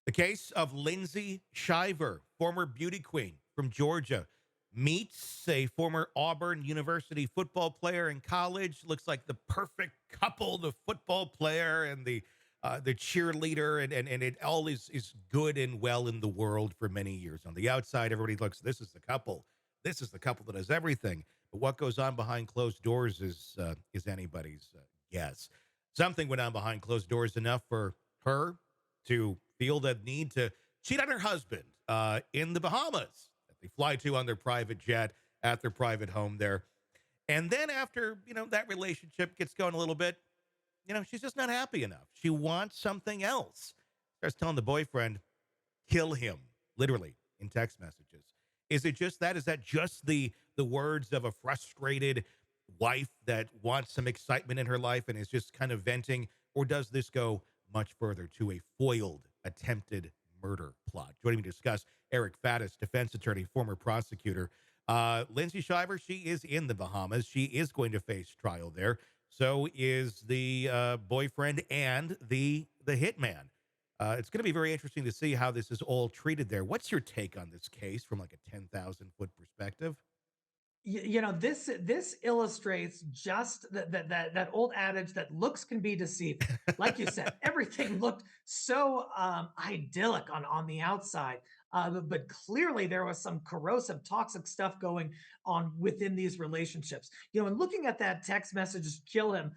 The case of Lindsey Shiver, former beauty queen from Georgia, meets a former Auburn University football player in college. Looks like the perfect couple, the football player and the cheerleader, and it all is good and well in the world for many years. On the outside, everybody looks, this is the couple. This is the couple that does everything. But what goes on behind closed doors is anybody's guess. Something went on behind closed doors enough for her to feel the need to cheat on her husband in the Bahamas that they fly to on their private jet at their private home there. And then after, that relationship gets going a little bit, she's just not happy enough. She wants something else. Starts telling the boyfriend, kill him, literally in text messages. Is it just that? Is that just the words of a frustrated wife that wants some excitement in her life and is just kind of venting? Or does this go much further to a foiled attempted murder plot? Joining me to discuss, Eric Faddis, defense attorney, former prosecutor. Lindsey Shiver, she is in the Bahamas. She is going to face trial there. So is the boyfriend and the hitman. It's going to be very interesting to see how this is all treated there. What's your take on this case from like a 10,000-foot perspective? This illustrates just that old adage that looks can be deceiving. Like you said, everything looked so idyllic on the outside, but clearly there was some corrosive, toxic stuff going on within these relationships. And looking at that text message, "kill him,"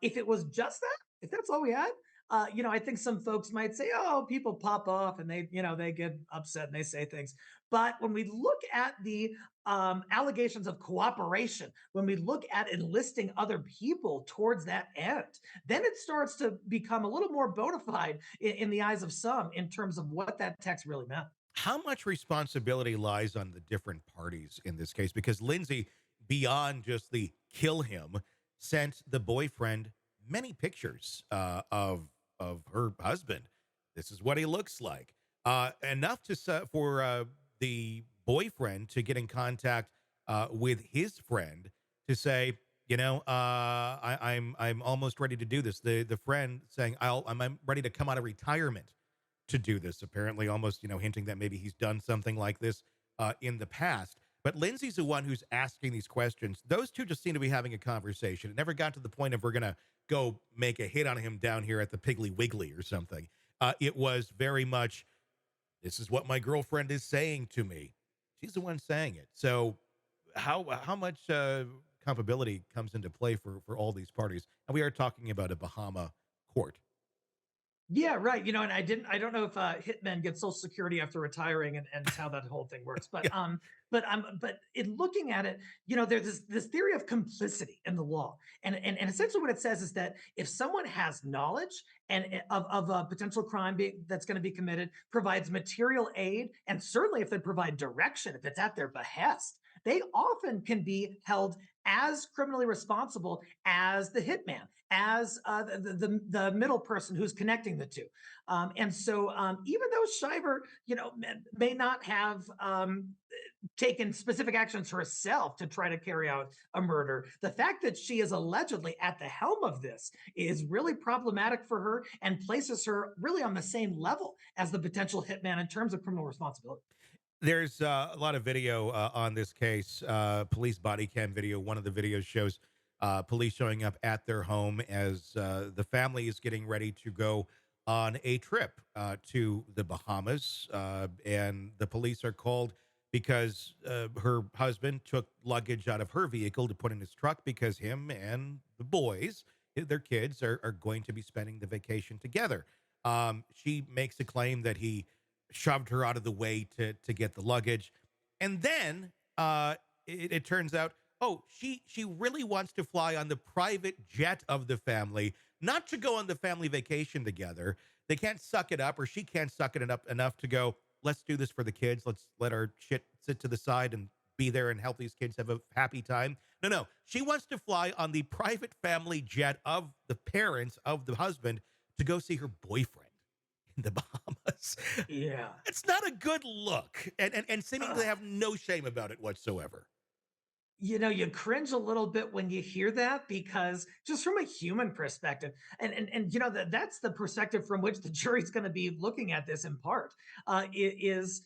if it was just that, if that's all we had. I think some folks might say, "Oh, people pop off and they get upset and they say things." But when we look at the allegations of cooperation, when we look at enlisting other people towards that end, then it starts to become a little more bona fide in the eyes of some in terms of what that text really meant. How much responsibility lies on the different parties in this case? Because Lindsay, beyond just the kill him, sent the boyfriend many pictures of her husband. This is what he looks like. Enough for the boyfriend to get in contact with his friend to say, I'm almost ready to do this. The friend saying, I'm ready to come out of retirement to do this. Apparently, almost hinting that maybe he's done something like this in the past. But Lindsay's the one who's asking these questions. Those two just seem to be having a conversation. It never got to the point of we're gonna go make a hit on him down here at the Piggly Wiggly or something. It was very much, this is what my girlfriend is saying to me. She's the one saying it. So how much comparability comes into play for all these parties? And we are talking about a Bahama court. Yeah, right. And I don't know if hitmen get Social Security after retiring and how that whole thing works. But Yeah. but in looking at it, there's this theory of complicity in the law, and essentially what it says is that if someone has knowledge of a potential crime that's going to be committed, provides material aid, and certainly if they provide direction, if it's at their behest, they often can be held as criminally responsible as the hitman, as the middle person who's connecting the two. And so, even though Shiver, may not have taken specific actions herself to try to carry out a murder, the fact that she is allegedly at the helm of this is really problematic for her and places her really on the same level as the potential hitman in terms of criminal responsibility. There's a lot of video on this case, police body cam video. One of the videos shows police showing up at their home as the family is getting ready to go on a trip to the Bahamas. And the police are called because her husband took luggage out of her vehicle to put in his truck because him and the boys, their kids, are going to be spending the vacation together. She makes a claim that he shoved her out of the way to get the luggage. And then it turns out, oh, she really wants to fly on the private jet of the family, not to go on the family vacation together. They can't suck it up, or she can't suck it up enough to go, let's do this for the kids. Let's let our shit sit to the side and be there and help these kids have a happy time. No, no. She wants to fly on the private family jet of the parents of the husband to go see her boyfriend in the Bahamas. Yeah. It's not a good look, and seemingly have no shame about it whatsoever. You cringe a little bit when you hear that, because just from a human perspective, and that's the perspective from which the jury's going to be looking at this in part, is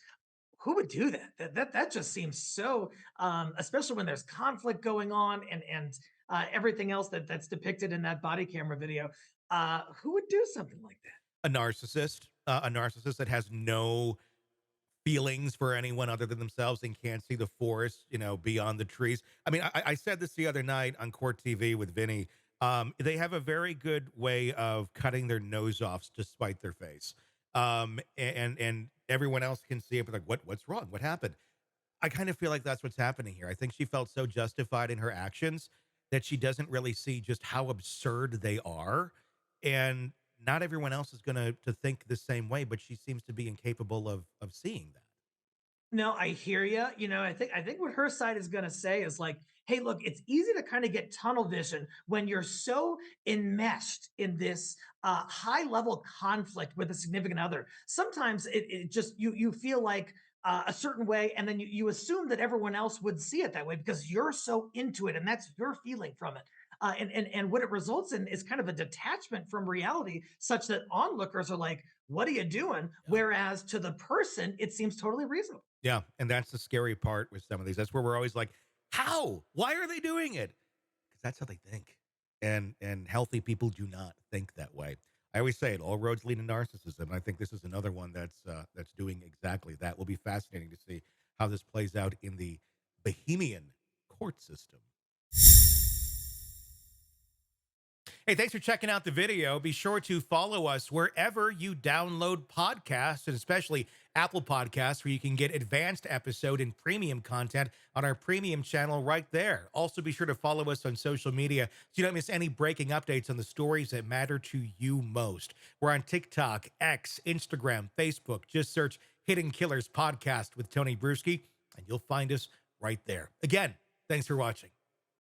who would do that? That just seems so, especially when there's conflict going on, and everything else that's depicted in that body camera video. Who would do something like that? A narcissist that has no feelings for anyone other than themselves and can't see the forest, beyond the trees. I mean, I said this the other night on Court TV with Vinny. They have a very good way of cutting their nose off to spite their face. And everyone else can see it, but like, what's wrong? What happened? I kind of feel like that's what's happening here. I think she felt so justified in her actions that she doesn't really see just how absurd they are. And not everyone else is going to think the same way, but she seems to be incapable of seeing that. No, I hear you. I think what her side is going to say is like, "Hey, look, it's easy to kind of get tunnel vision when you're so enmeshed in this high level conflict with a significant other. Sometimes it just you feel like a certain way, and then you assume that everyone else would see it that way because you're so into it, and that's your feeling from it." And what it results in is kind of a detachment from reality, such that onlookers are like, "What are you doing?" Yeah. Whereas to the person, it seems totally reasonable. Yeah, and that's the scary part with some of these. That's where we're always like, "How? Why are they doing it?" Because that's how they think, and healthy people do not think that way. I always say it: all roads lead to narcissism. I think this is another one that's doing exactly that. Will be fascinating to see how this plays out in the Bahamian court system. Hey, thanks for checking out the video. Be sure to follow us wherever you download podcasts, and especially Apple Podcasts, where you can get advanced episode and premium content on our premium channel right there. Also, be sure to follow us on social media so you don't miss any breaking updates on the stories that matter to you most. We're on TikTok, X, Instagram, Facebook. Just search Hidden Killers Podcast with Tony Brueski, and you'll find us right there. Again, thanks for watching.